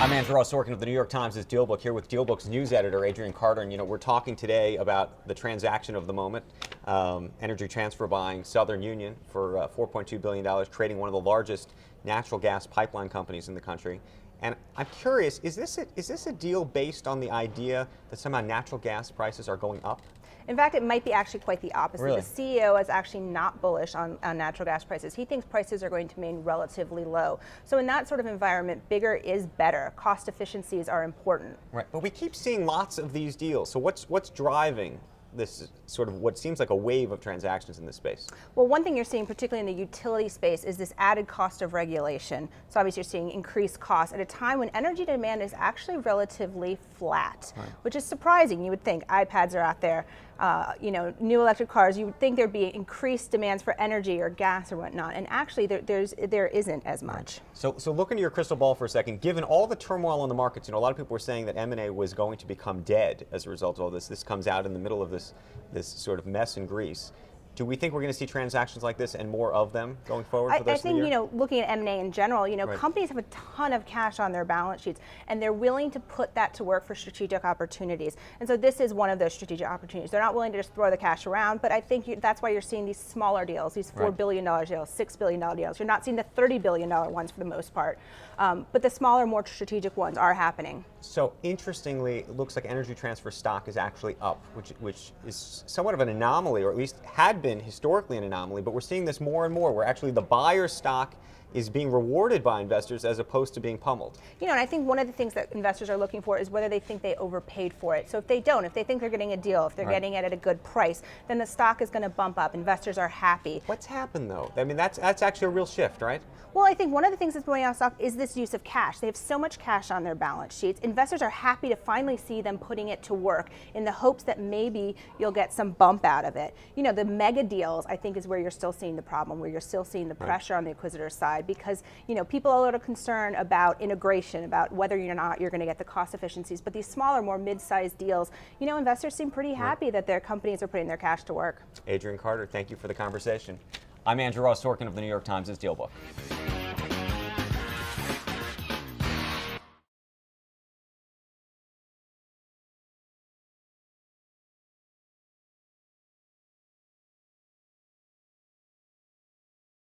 I'm Andrew Ross Sorkin of the New York Times' DealBook, here with DealBook's news editor, Adrian Carter. And we're talking today about the transaction of the moment, Energy Transfer buying Southern Union for $4.2 billion, trading one of the largest natural gas pipeline companies in the country. And I'm curious, is this a deal based on the idea that somehow natural gas prices are going up? In fact, it might be actually quite the opposite. Really? The CEO is actually not bullish on natural gas prices. He thinks prices are going to remain relatively low. So in that sort of environment, bigger is better. Cost efficiencies are important. Right, but we keep seeing lots of these deals. So what's driving this sort of what seems like a wave of transactions in this space? Well, one thing you're seeing, particularly in the utility space, is this added cost of regulation. So obviously you're seeing increased costs at a time when energy demand is actually relatively flat, right, which is surprising. You would think iPads are out there, new electric cars, you would think there'd be increased demands for energy or gas or whatnot, and actually there isn't as much. Right. So look into your crystal ball for a second. Given all the turmoil in the markets, a lot of people were saying that M&A was going to become dead as a result of all this. This comes out in the middle of this sort of mess in Greece. Do we think we're going to see transactions like this and more of them going forward for the rest of the year? Looking at M&A in general, Right, companies have a ton of cash on their balance sheets, and they're willing to put that to work for strategic opportunities. And so this is one of those strategic opportunities. They're not willing to just throw the cash around, but I think that's why you're seeing these smaller deals, these $4 billion deals, $6 billion deals. You're not seeing the $30 billion ones for the most part, but the smaller, more strategic ones are happening. So interestingly, it looks like Energy Transfer stock is actually up, which is somewhat of an anomaly, or at least had been historically an anomaly, but we're seeing this more and more, where actually the buyer's stock is being rewarded by investors as opposed to being pummeled. And I think one of the things that investors are looking for is whether they think they overpaid for it. So if they don't, if they think they're getting a deal, if they're getting it at a good price, then the stock is going to bump up. Investors are happy. What's happened though? I mean, that's actually a real shift, right? Well, I think one of the things that's going on in stock is this use of cash. They have so much cash on their balance sheets. Investors are happy to finally see them putting it to work in the hopes that maybe you'll get some bump out of it. The mega deals, I think, is where you're still seeing the problem, where you're still seeing the pressure on the acquisitor side, because people are a little concerned about integration, about whether or not you're going to get the cost efficiencies. But these smaller, more mid-sized deals, investors seem pretty happy that their companies are putting their cash to work. Adrian Carter, thank you for the conversation. I'm Andrew Ross Sorkin of the New York Times' DealBook.